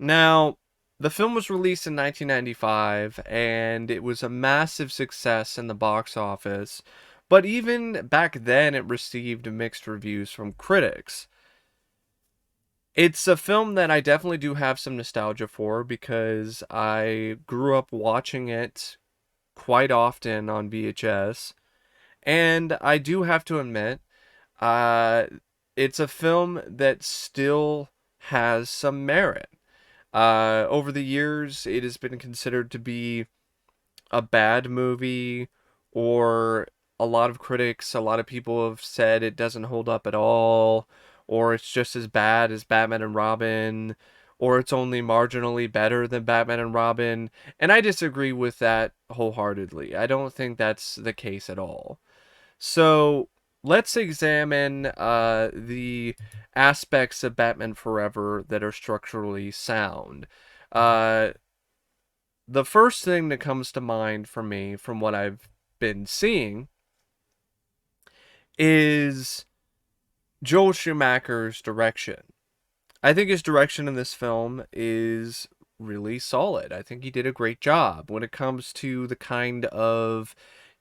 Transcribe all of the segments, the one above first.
Now, the film was released in 1995 and it was a massive success in the box office, but even back then it received mixed reviews from critics. It's a film that I definitely do have some nostalgia for because I grew up watching it quite often on VHS, and I do have to admit, uh, it's a film that still has some merit. Over the years, it has been considered to be a bad movie, or a lot of critics, a lot of people have said it doesn't hold up at all, or it's just as bad as Batman and Robin, or it's only marginally better than Batman and Robin. And I disagree with that wholeheartedly. I don't think that's the case at all. So let's examine the aspects of Batman Forever that are structurally sound. Uh, the first thing that comes to mind for me from what I've been seeing is Joel Schumacher's direction. I think his direction in this film is really solid. I think he did a great job when it comes to the kind of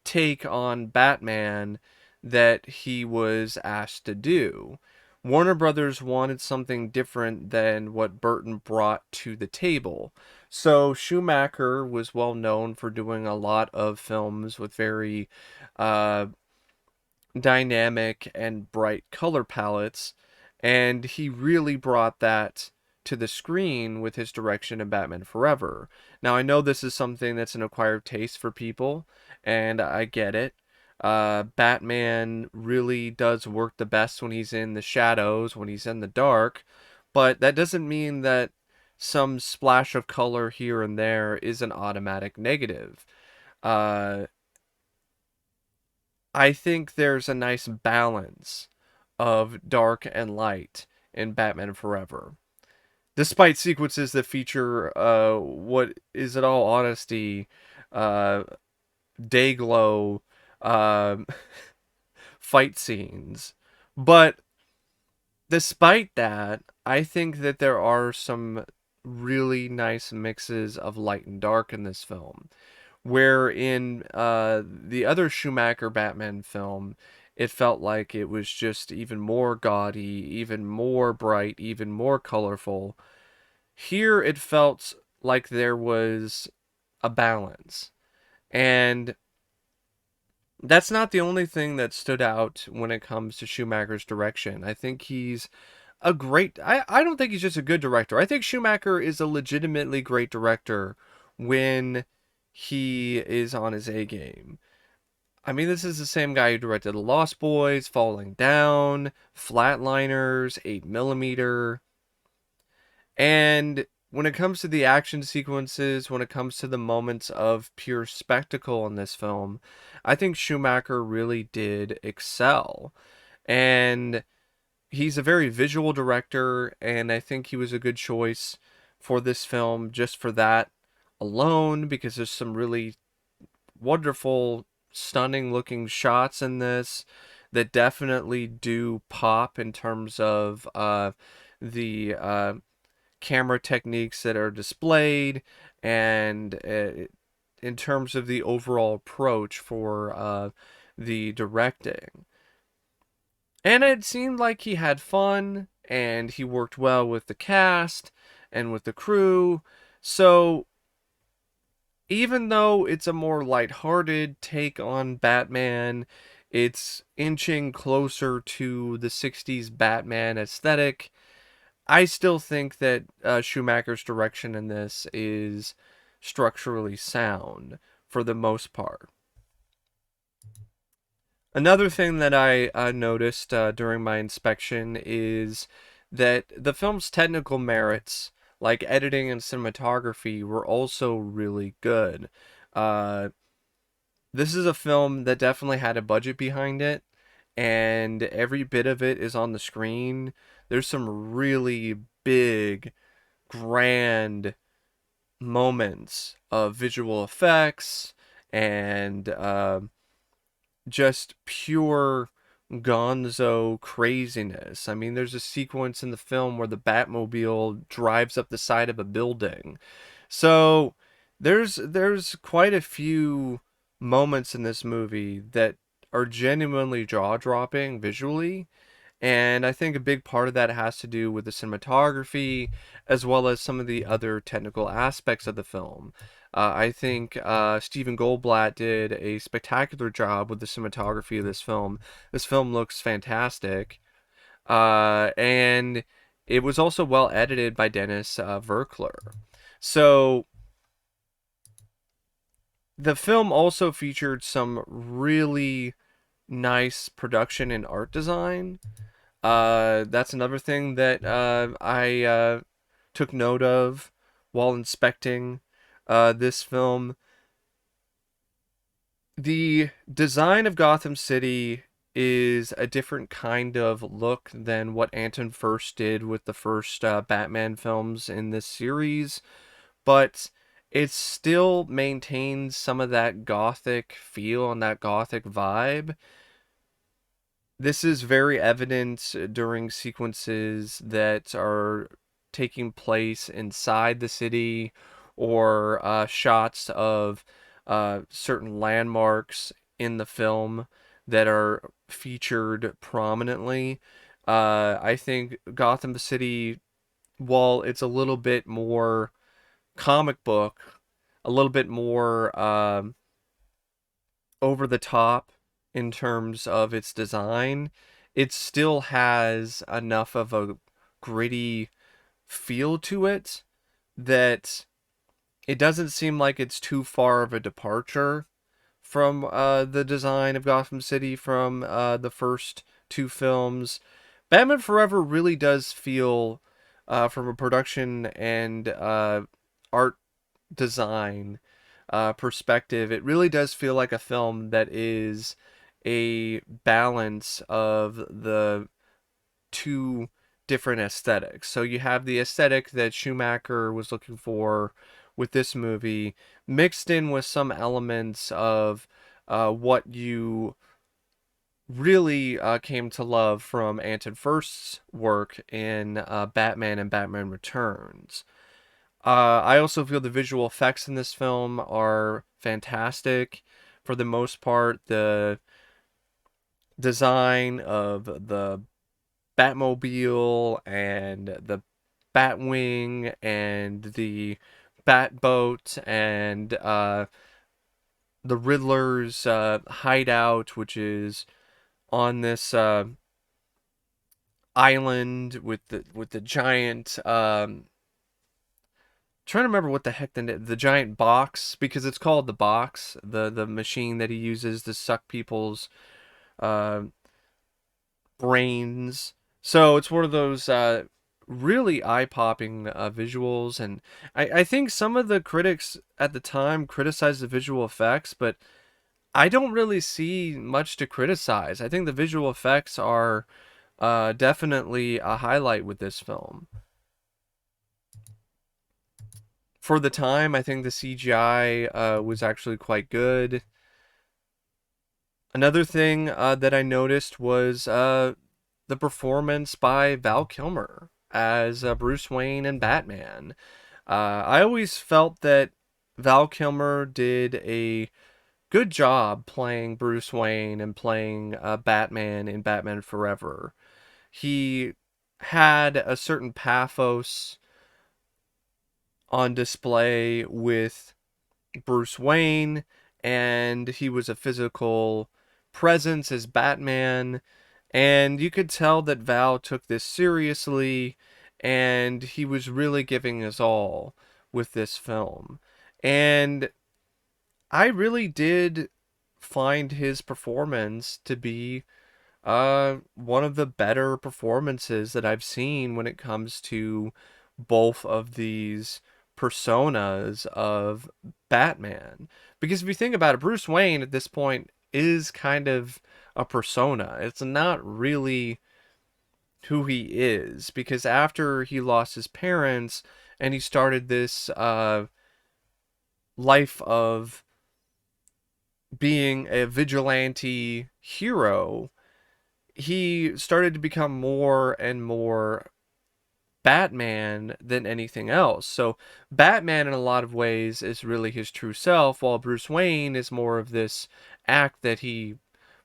take on Batman that he was asked to do. Warner Brothers wanted something different than what Burton brought to the table. So Schumacher was well known for doing a lot of films with very uh, dynamic and bright color palettes, and he really brought that to the screen with his direction in Batman Forever. Now, I know this is something that's an acquired taste for people, and I get it. Batman really does work the best when he's in the shadows, when he's in the dark, but that doesn't mean that some splash of color here and there is an automatic negative. Uh, I think there's a nice balance of dark and light in Batman Forever. Despite sequences that feature what is, in all honesty, uh, day glow um, fight scenes. But despite that, I think that there are some really nice mixes of light and dark in this film. Where in the other Schumacher Batman film, it felt like it was just even more gaudy, even more bright, even more colorful. Here it felt like there was a balance. And that's not the only thing that stood out when it comes to Schumacher's direction. I think he's a great I don't think he's just a good director. I think Schumacher is a legitimately great director when he is on his A game. I mean, this is the same guy who directed The Lost Boys, Falling Down, Flatliners, 8 millimeter. And when it comes to the action sequences, when it comes to the moments of pure spectacle in this film, I think Schumacher really did excel. And he's a very visual director, and I think he was a good choice for this film just for that alone, because there's some really wonderful, stunning looking shots in this that definitely do pop in terms of the camera techniques that are displayed, and in terms of the overall approach for the directing. And it seemed like he had fun and he worked well with the cast and with the crew. So even though it's a more lighthearted take on Batman, it's inching closer to the 60s Batman aesthetic. I still think that Schumacher's direction in this is structurally sound for the most part. Another thing that I noticed during my inspection is that the film's technical merits, like editing and cinematography, were also really good. Uh, this is a film that definitely had a budget behind it, and every bit of it is on the screen. There's some really big, grand moments of visual effects and just pure gonzo craziness. I mean, there's a sequence in the film where the Batmobile drives up the side of a building. So there's quite a few moments in this movie that are genuinely jaw-dropping visually, and I think a big part of that has to do with the cinematography as well as some of the other technical aspects of the film. I think Stephen Goldblatt did a spectacular job with the cinematography of this film. This film looks fantastic. And it was also well edited by Dennis Verkler. So the film also featured some really nice production and art design. That's another thing that I took note of while inspecting this film. The design of Gotham City is a different kind of look than what Anton Furst did with the first Batman films in this series, but it still maintains some of that gothic feel and that gothic vibe. This is very evident during sequences that are taking place inside the city, or shots of certain landmarks in the film that are featured prominently. I think Gotham City, while it's a little bit more comic book, a little bit more over the top in terms of its design, it still has enough of a gritty feel to it that it doesn't seem like it's too far of a departure from the design of Gotham City from the first two films. Batman Forever really does feel, from a production and art design perspective, it really does feel like a film that is a balance of the two different aesthetics. So you have the aesthetic that Schumacher was looking for with this movie, mixed in with some elements of what you really came to love from Anton Furst's work in Batman and Batman Returns. I also feel the visual effects in this film are fantastic. For the most part, the design of the Batmobile and the Batwing and the Batboat and the Riddler's hideout, which is on this island with the giant trying to remember what the heck the giant box, because it's called the box, the machine that he uses to suck people's uh, brains. So it's one of those really eye-popping visuals, and I think some of the critics at the time criticized the visual effects, but I don't really see much to criticize. I think the visual effects are definitely a highlight with this film. For the time, I think the CGI was actually quite good. Another thing that I noticed was the performance by Val Kilmer as Bruce Wayne and Batman. I always felt that Val Kilmer did a good job playing Bruce Wayne and playing Batman in Batman Forever. He had a certain pathos on display with Bruce Wayne, and he was a physical presence as Batman, and you could tell that Val took this seriously, and he was really giving his all with this film. And I really did find his performance to be one of the better performances that I've seen when it comes to both of these personas of Batman. Because if you think about it, Bruce Wayne at this point is kind of a persona. It's not really who he is, because after he lost his parents and he started this life of being a vigilante hero, he started to become more and more Batman than anything else. So Batman in a lot of ways is really his true self, while Bruce Wayne is more of this act that he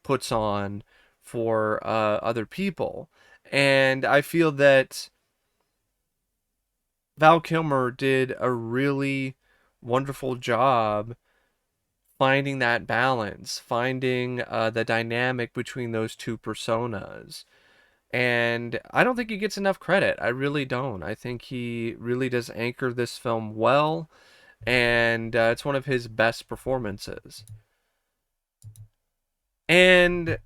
puts on for other people. And I feel that Val Kilmer did a really wonderful job finding that balance, finding the dynamic between those two personas. And I don't think he gets enough credit. I really don't. I think he really does anchor this film well, and it's one of his best performances. And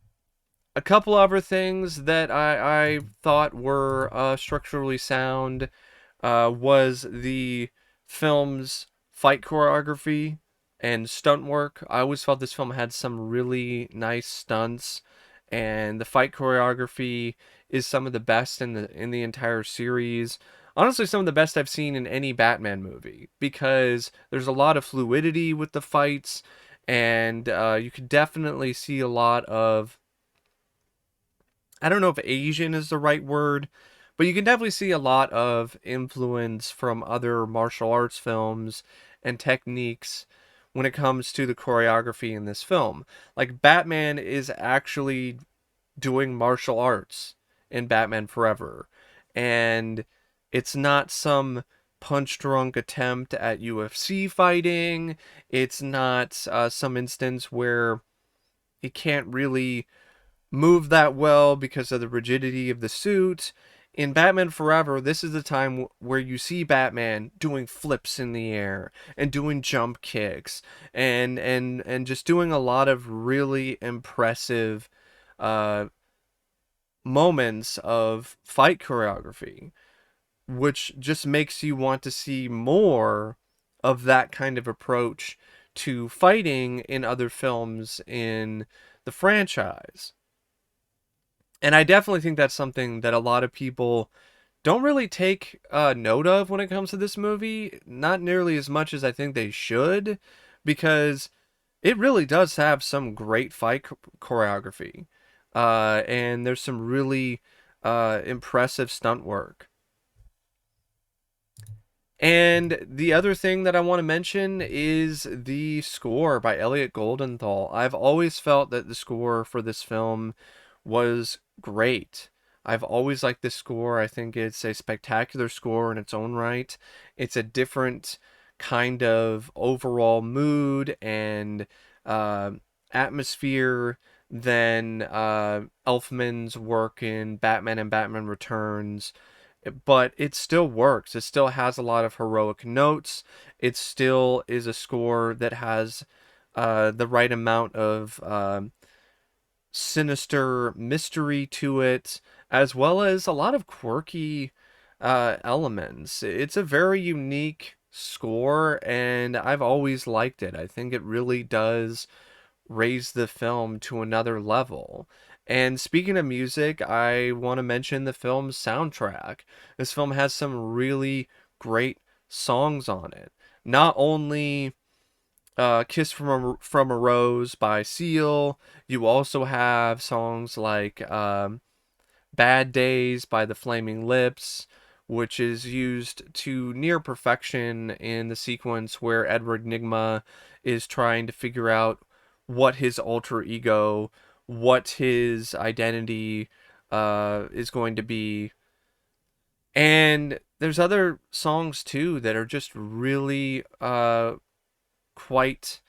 a couple other things that I thought were structurally sound was the film's fight choreography and stunt work. I always felt this film had some really nice stunts, and the fight choreography is some of the best in the entire series. Honestly, some of the best I've seen in any Batman movie, because there's a lot of fluidity with the fights, and you could definitely see a lot of, I don't know if Asian is the right word, but you can definitely see a lot of influence from other martial arts films and techniques when it comes to the choreography in this film. Like, Batman is actually doing martial arts in Batman Forever, and it's not some punch drunk attempt at UFC fighting. It's not some instance where he can't really move that well because of the rigidity of the suit. In Batman Forever, this is the time where you see Batman doing flips in the air and doing jump kicks and just doing a lot of really impressive uh, moments of fight choreography, which just makes you want to see more of that kind of approach to fighting in other films in the franchise. And I definitely think that's something that a lot of people don't really take note of when it comes to this movie. Not nearly as much as I think they should, because it really does have some great fight choreography. And there's some really impressive stunt work. And the other thing that I want to mention is the score by Elliot Goldenthal. I've always felt that the score for this film was great. I've always liked this score. I think it's a spectacular score in its own right. It's a different kind of overall mood and uh, atmosphere than Elfman's work in Batman and Batman Returns, but it still works. It still has a lot of heroic notes. It still is a score that has the right amount of sinister mystery to it, as well as a lot of quirky elements. It's a very unique score, and I've always liked it. I think it really does raise the film to another level. And speaking of music, I want to mention the film's soundtrack. This film has some really great songs on it. Not only Kiss from a Rose by Seal, you also have songs like Bad Days by the Flaming Lips, which is used to near perfection in the sequence where Edward Nygma is trying to figure out what his alter ego, what his identity is going to be. And there's other songs too that are just really quite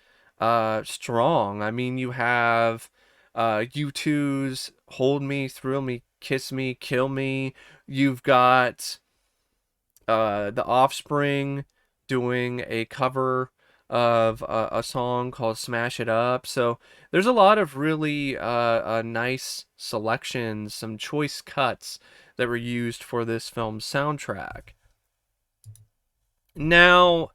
strong. I mean, you have U2's Hold Me, Thrill Me, Kiss Me, Kill Me. You've got The Offspring doing a cover of a song called Smash It Up. So there's a lot of really nice selections, some choice cuts that were used for this film's soundtrack. Now,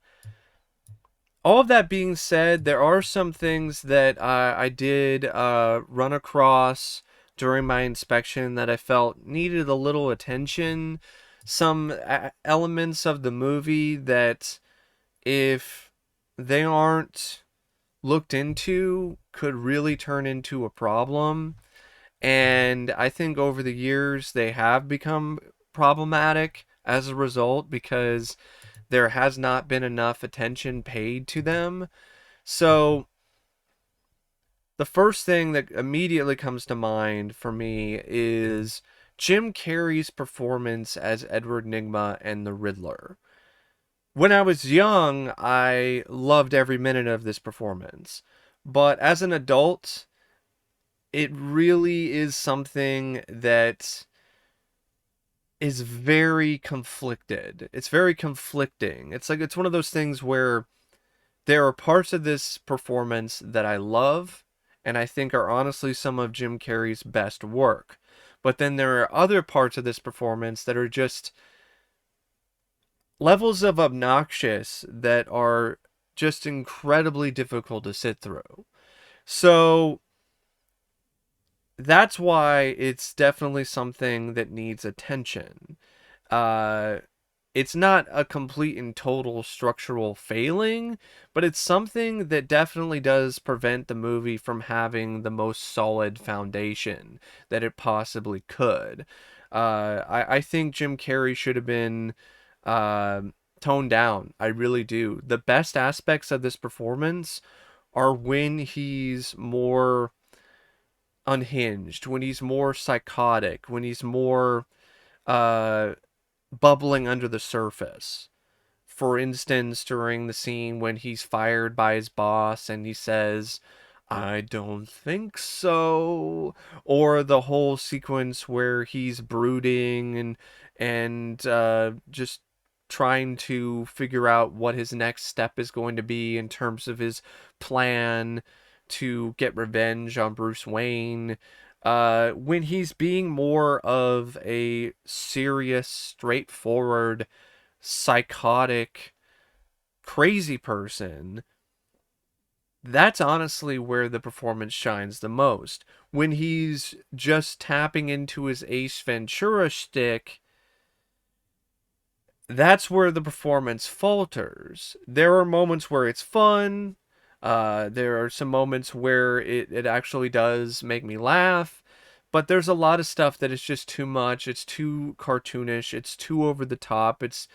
all of that being said, there are some things that I did run across during my inspection that I felt needed a little attention. Some elements of the movie that, if they aren't looked into, could really turn into a problem. And I think over the years they have become problematic as a result because there has not been enough attention paid to them. So the first thing that immediately comes to mind for me is Jim Carrey's performance as Edward Nygma and the Riddler. When I was young, I loved every minute of this performance. But as an adult, it really is something that is very conflicted. It's very conflicting. It's like it's one of those things where there are parts of this performance that I love and I think are honestly some of Jim Carrey's best work. But then there are other parts of this performance that are just levels of obnoxious that are just incredibly difficult to sit through. So that's why it's definitely something that needs attention. Uh, it's not a complete and total structural failing, but it's something that definitely does prevent the movie from having the most solid foundation that it possibly could. I think Jim Carrey should have been uh, toned down. I really do. The best aspects of this performance are when he's more unhinged, when he's more psychotic, when he's more uh, bubbling under the surface. For instance, during the scene when he's fired by his boss and he says, I don't think so. Or the whole sequence where he's brooding and just trying to figure out what his next step is going to be in terms of his plan to get revenge on Bruce Wayne. When he's being more of a serious, straightforward, psychotic, crazy person, that's honestly where the performance shines the most. When he's just tapping into his Ace Ventura shtick, that's where the performance falters. There are moments where it's fun. There are some moments where it actually does make me laugh. But there's a lot of stuff that is just too much. It's too cartoonish. It's too over the top. It's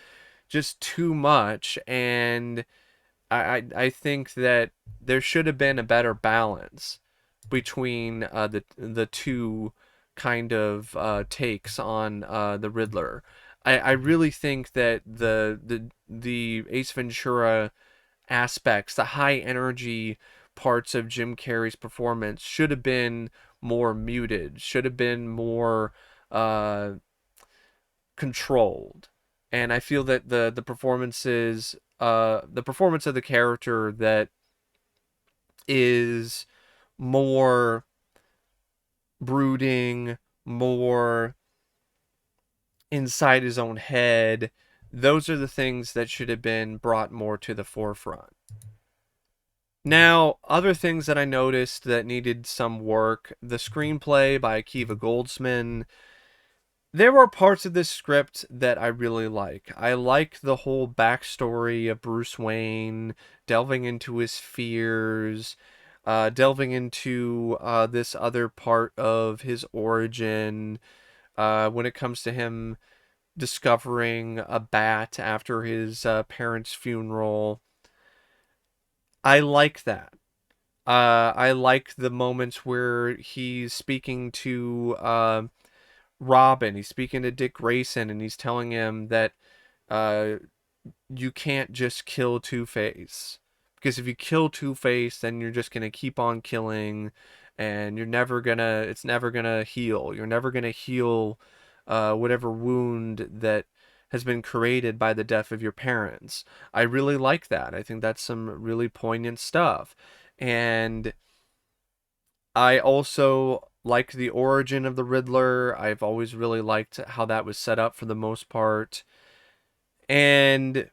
just too much. And I think that there should have been a better balance between the two kind of takes on the Riddler. I really think that the Ace Ventura aspects, the high energy parts of Jim Carrey's performance should have been more muted, should have been more uh, controlled. And I feel that the performances, the performance of the character that is more brooding, more inside his own head, those are the things that should have been brought more to the forefront. Now, other things that I noticed that needed some work, the screenplay by Akiva Goldsman. There are parts of this script that I really like. I like the whole backstory of Bruce Wayne, delving into his fears, delving into this other part of his origin, when it comes to him discovering a bat after his parents' funeral. I like that. I like the moments where he's speaking to Robin, he's speaking to Dick Grayson, and he's telling him that uh, you can't just kill Two-Face. Because if you kill Two-Face, then you're just gonna keep on killing, and it's never gonna heal. You're never gonna heal whatever wound that has been created by the death of your parents. I really like that. I think that's some really poignant stuff. And I also like the origin of the Riddler. I've always really liked how that was set up for the most part. And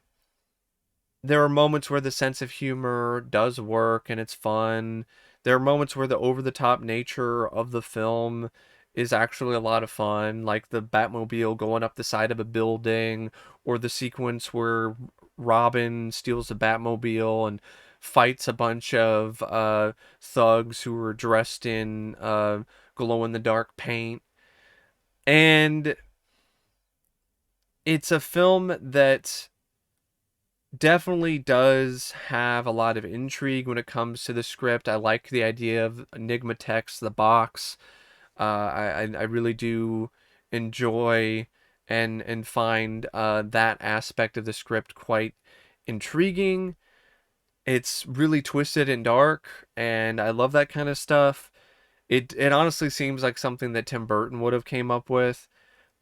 there are moments where the sense of humor does work and it's fun. There are moments where the over the top nature of the film is actually a lot of fun, like the Batmobile going up the side of a building, or the sequence where Robin steals the Batmobile and fights a bunch of thugs who are dressed in glow-in-the-dark paint. And it's a film that definitely does have a lot of intrigue when it comes to the script. I like the idea of Enigma Text, the box. I really do enjoy and find that aspect of the script quite intriguing. It's really twisted and dark, and I love that kind of stuff. It honestly seems like something that Tim Burton would have came up with.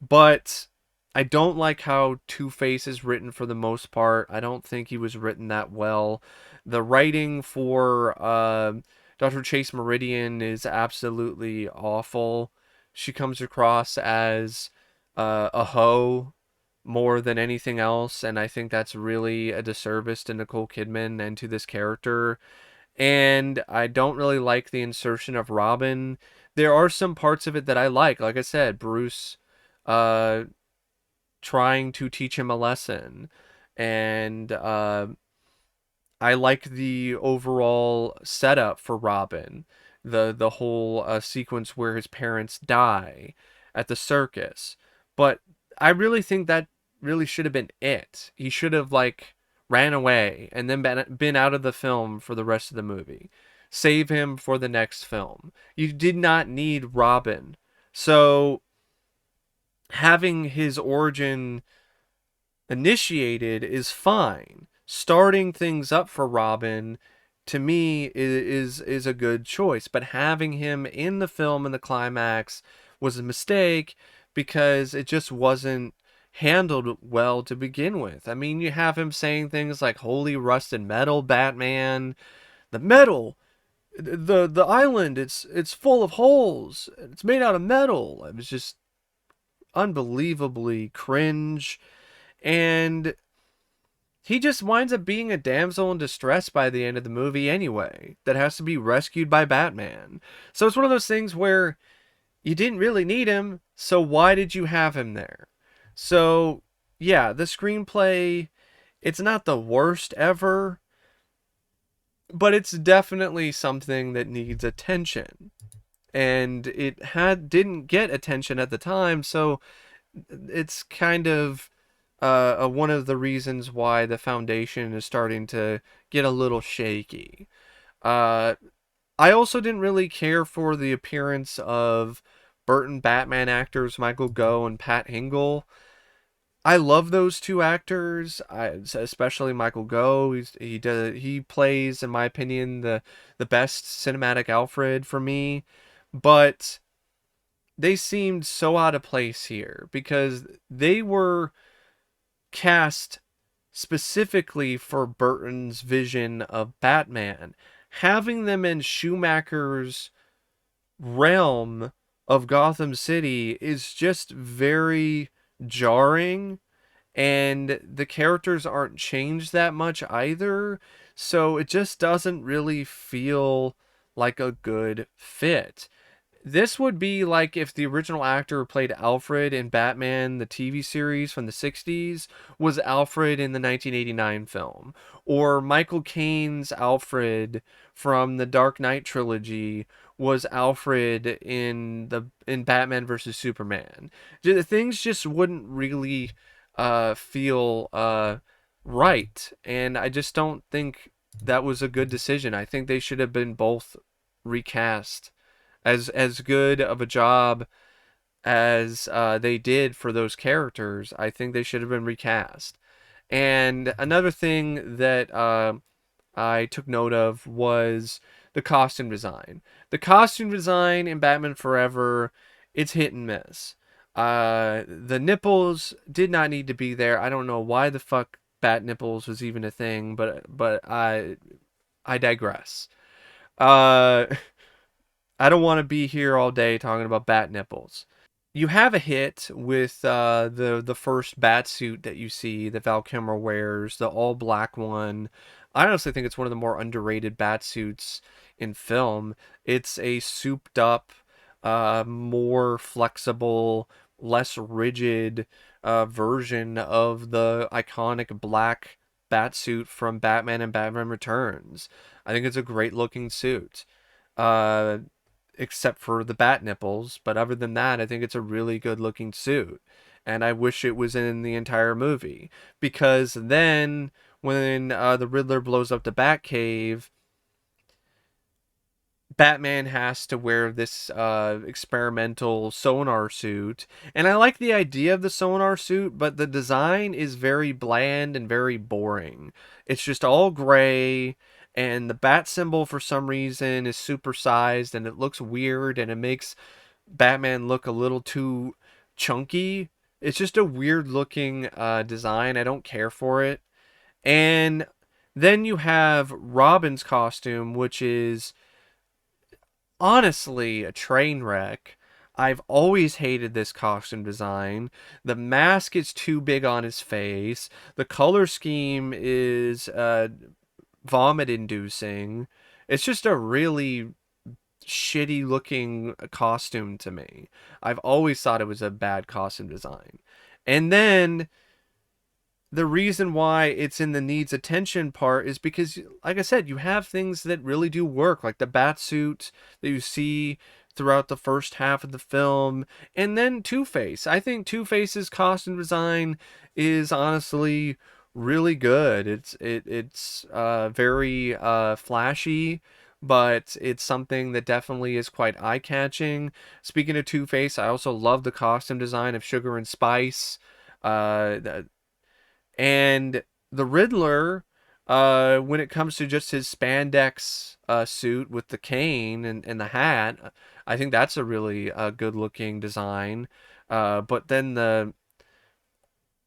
But I don't like how Two-Face is written for the most part. I don't think he was written that well. The writing for Dr. Chase Meridian is absolutely awful. She comes across as a hoe more than anything else, and I think that's really a disservice to Nicole Kidman and to this character. And I don't really like the insertion of Robin. There are some parts of it that I like I said, Bruce uh trying to teach him a lesson, and I like the overall setup for Robin, the whole sequence where his parents die at the circus. But I really think that really should have been it. He should have like ran away and then been out of the film for the rest of the movie. Save him for the next film. You did not need Robin. So having his origin initiated is fine. Starting things up for Robin to me is a good choice, but having him in the film in the climax was a mistake because it just wasn't handled well to begin with. I mean, you have him saying things like "Holy rusted metal, Batman." The metal, the island, it's full of holes. It's made out of metal. It was just unbelievably cringe, and he just winds up being a damsel in distress by the end of the movie anyway, that has to be rescued by Batman. So it's one of those things where you didn't really need him, so why did you have him there? So, yeah, the screenplay, it's not the worst ever, but it's definitely something that needs attention. And it didn't get attention at the time, so it's kind of one of the reasons why the foundation is starting to get a little shaky. Uh, I also didn't really care for the appearance of Burton Batman actors Michael Gough and Pat Hingle. I love those two actors, especially Michael Gough. He plays, in my opinion, the best cinematic Alfred for me, but they seemed so out of place here because they were cast specifically for Burton's vision of Batman. Having them in Schumacher's realm of Gotham City is just very jarring, and the characters aren't changed that much either, so it just doesn't really feel like a good fit. This would be like if the original actor who played Alfred in Batman, the TV series from the 60s, was Alfred in the 1989 film. Or Michael Caine's Alfred from the Dark Knight trilogy was Alfred in Batman versus Superman. Things just wouldn't really feel right. And I just don't think that was a good decision. I think they should have been both recast. As good of a job as they did for those characters, I think they should have been recast. And another thing that I took note of was the costume design. The costume design in Batman Forever, it's hit and miss. The nipples did not need to be there. I don't know why the fuck bat nipples was even a thing, but I digress. Uh, I don't want to be here all day talking about bat nipples. You have a hit with the first bat suit that you see that Val Kilmer wears, the all black one. I honestly think it's one of the more underrated bat suits in film. It's a souped up, more flexible, less rigid version of the iconic black bat suit from Batman and Batman Returns. I think it's a great looking suit. Uh, except for the bat nipples. But other than that, I think it's a really good looking suit. And I wish it was in the entire movie. Because then, when the Riddler blows up the Batcave, Batman has to wear this experimental sonar suit. And I like the idea of the sonar suit, but the design is very bland and very boring. It's just all gray, and the bat symbol for some reason is supersized, and it looks weird, and it makes Batman look a little too chunky. It's just a weird looking design. I don't care for it. And then you have Robin's costume, which is honestly a train wreck. I've always hated this costume design. The mask is too big on his face. The color scheme is vomit inducing. It's just a really shitty looking costume to me. I've always thought it was a bad costume design. And then the reason why it's in the needs attention part is because, like I said, you have things that really do work, like the bat suit that you see throughout the first half of the film, and then Two-Face. I think Two-Face's costume design is honestly really good. It's very flashy, but it's something that definitely is quite eye-catching. Speaking of Two-Face, I also love the costume design of Sugar and Spice. Uh, and the Riddler, when it comes to just his spandex suit with the cane and the hat, I think that's a really good looking design. But then the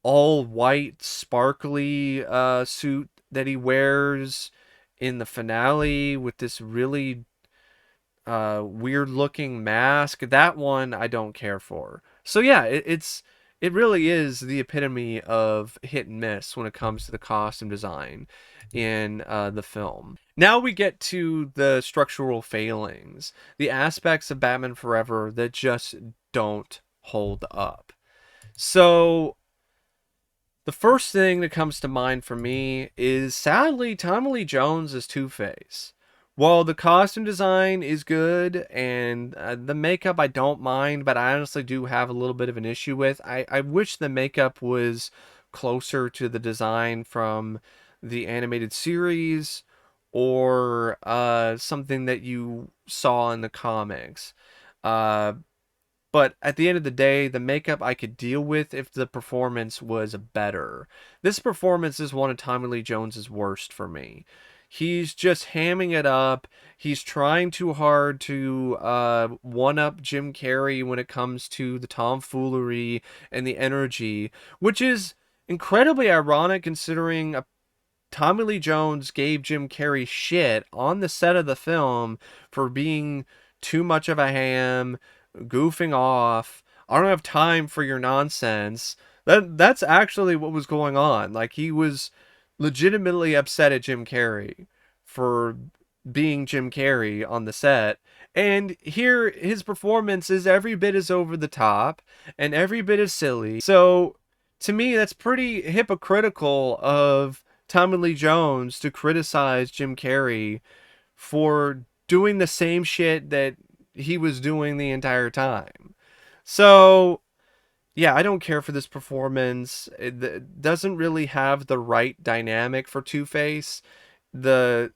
all white, sparkly suit that he wears in the finale with this really weird looking mask, that one I don't care for. So yeah, it really is the epitome of hit and miss when it comes to the costume design in the film. Now we get to the structural failings, the aspects of Batman Forever that just don't hold up. So the first thing that comes to mind for me is, sadly, Tommy Lee Jones as Two-Face. While the costume design is good and the makeup I don't mind, but I honestly do have a little bit of an issue with. I wish the makeup was closer to the design from the animated series, or something that you saw in the comics. Uh, but at the end of the day, the makeup I could deal with if the performance was better. This performance is one of Tommy Lee Jones's worst for me. He's just hamming it up. He's trying too hard to one up Jim Carrey when it comes to the tomfoolery and the energy, which is incredibly ironic considering Tommy Lee Jones gave Jim Carrey shit on the set of the film for being too much of a ham, goofing off. I don't have time for your nonsense. That's actually what was going on. Like, he was legitimately upset at Jim Carrey for being Jim Carrey on the set. And here his performance is every bit as over the top and every bit as silly. So to me, that's pretty hypocritical of Tommy Lee Jones to criticize Jim Carrey for doing the same shit that he was doing the entire time. So, yeah, I don't care for this performance. It doesn't really have the right dynamic for Two-Face. The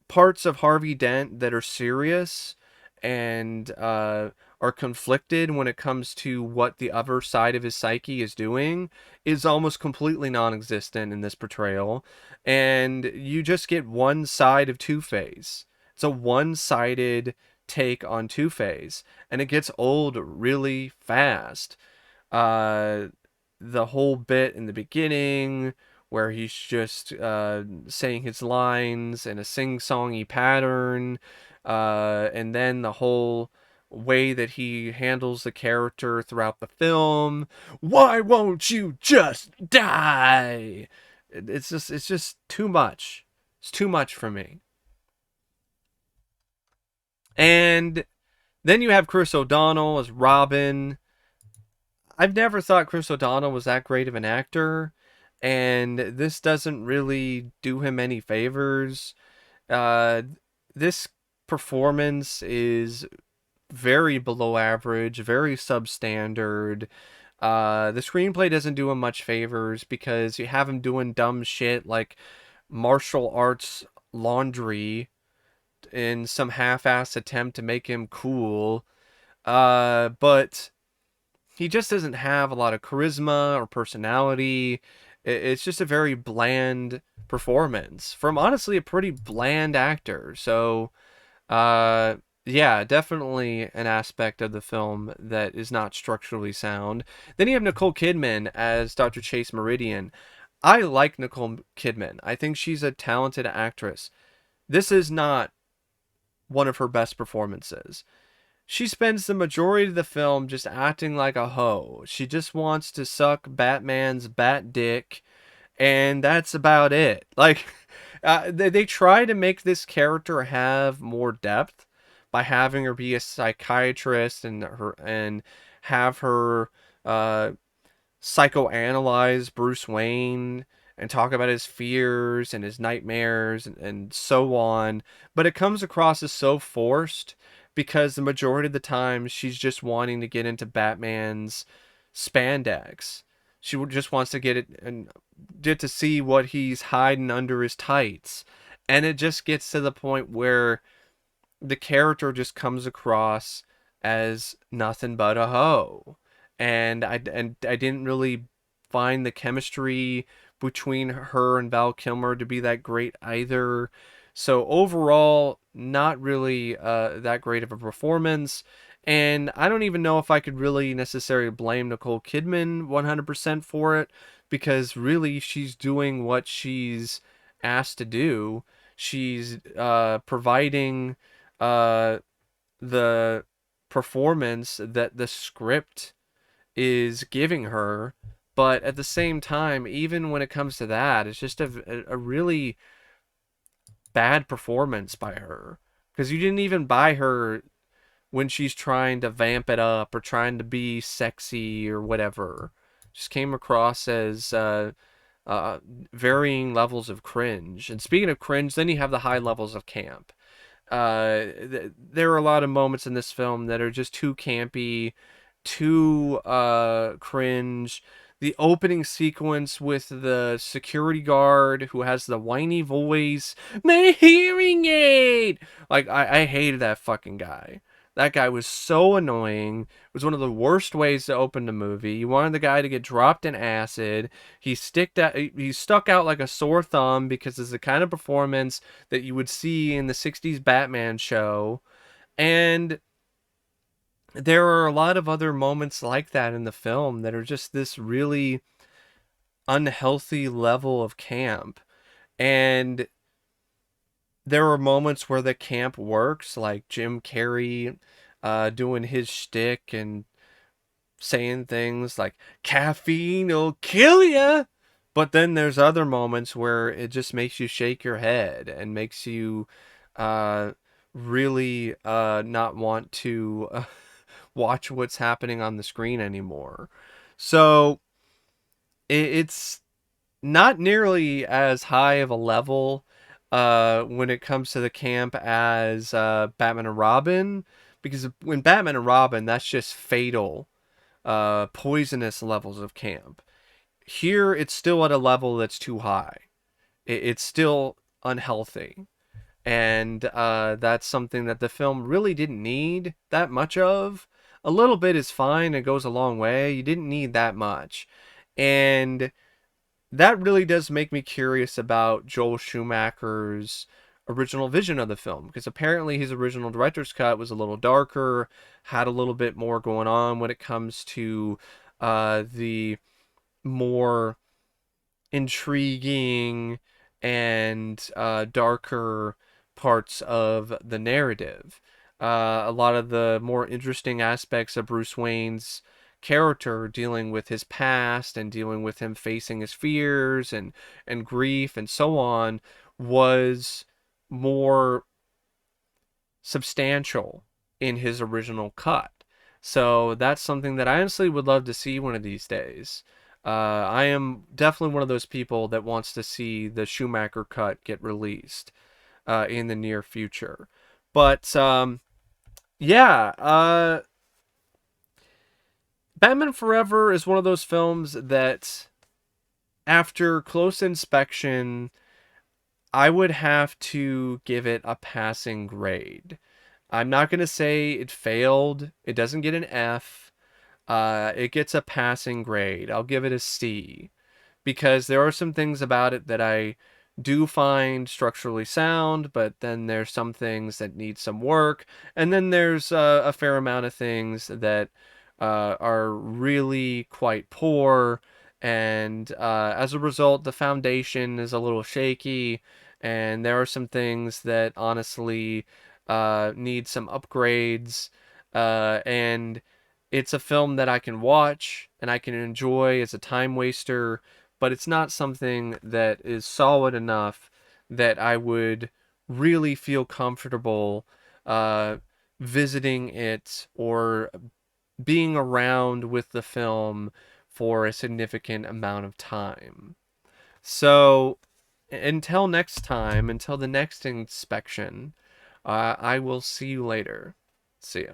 parts of Harvey Dent that are serious and are conflicted when it comes to what the other side of his psyche is doing is almost completely non-existent in this portrayal. And you just get one side of Two-Face. It's a one-sided take on Two-Face, and it gets old really fast. Uh, the whole bit in the beginning where he's just saying his lines in a sing-songy pattern, and then the whole way that he handles the character throughout the film. Why won't you just die? It's just too much. It's too much for me. And then you have Chris O'Donnell as Robin. I've never thought Chris O'Donnell was that great of an actor, and this doesn't really do him any favors. Uh, this performance is very below average, very substandard. The screenplay doesn't do him much favors because you have him doing dumb shit like martial arts laundry in some half-ass attempt to make him cool. But he just doesn't have a lot of charisma or personality. It's just a very bland performance from honestly a pretty bland actor. So, uh, yeah, definitely an aspect of the film that is not structurally sound. Then you have Nicole Kidman as Dr. Chase Meridian. I like Nicole Kidman. I think she's a talented actress. This is not one of her best performances. She spends the majority of the film just acting like a hoe. She just wants to suck Batman's bat dick, and that's about it. Like, they try to make this character have more depth by having her be a psychiatrist and have her uh, psychoanalyze Bruce Wayne and talk about his fears and his nightmares and so on. But it comes across as so forced because the majority of the time she's just wanting to get into Batman's spandex. She just wants to get it and get to see what he's hiding under his tights. And it just gets to the point where the character just comes across as nothing but a hoe. And I didn't really find the chemistry between her and Val Kilmer to be that great either. So overall, not really that great of a performance. And I don't even know if I could really necessarily blame Nicole Kidman 100% for it, because really she's doing what she's asked to do. She's providing uh, the performance that the script is giving her. But at the same time, even when it comes to that, it's just a really bad performance by her. Because you didn't even buy her when she's trying to vamp it up or trying to be sexy or whatever. Just came across as uh, varying levels of cringe. And speaking of cringe, then you have the high levels of camp. There are a lot of moments in this film that are just too campy, too cringe. The opening sequence with the security guard who has the whiny voice, my hearing aid. Like I hated that fucking guy. That guy was so annoying. It was one of the worst ways to open the movie. You wanted the guy to get dropped in acid. He stuck out like a sore thumb because it's the kind of performance that you would see in the 60s Batman show. And there are a lot of other moments like that in the film that are just this really unhealthy level of camp. And there are moments where the camp works, like Jim Carrey doing his shtick and saying things like caffeine will kill ya. But then there's other moments where it just makes you shake your head and makes you uh, really not want to watch what's happening on the screen anymore. So it's not nearly as high of a level when it comes to the camp as Batman and Robin, because when Batman and Robin, that's just fatal, poisonous levels of camp. Here, it's still at a level that's too high. It's still unhealthy. And that's something that the film really didn't need that much of. A little bit is fine, it goes a long way. You didn't need that much. And that really does make me curious about Joel Schumacher's original vision of the film, because apparently his original director's cut was a little darker, had a little bit more going on when it comes to the more intriguing and darker parts of the narrative. A lot of the more interesting aspects of Bruce Wayne's character, dealing with his past and dealing with him facing his fears and grief and so on, was more substantial in his original cut. So that's something that I honestly would love to see one of these days. I am definitely one of those people that wants to see the Schumacher cut get released in the near future. But yeah, Batman Forever is one of those films that, after close inspection, I would have to give it a passing grade. I'm not going to say it failed. It doesn't get an F. It gets a passing grade. I'll give it a C, because there are some things about it that I do find structurally sound, but then there's some things that need some work, and then there's a fair amount of things that are really quite poor, and as a result, the foundation is a little shaky, and there are some things that honestly need some upgrades, and it's a film that I can watch and I can enjoy as a time waster, but it's not something that is solid enough that I would really feel comfortable uh, visiting it or being around with the film for a significant amount of time. So until next time, until the next inspection, I will see you later. See ya.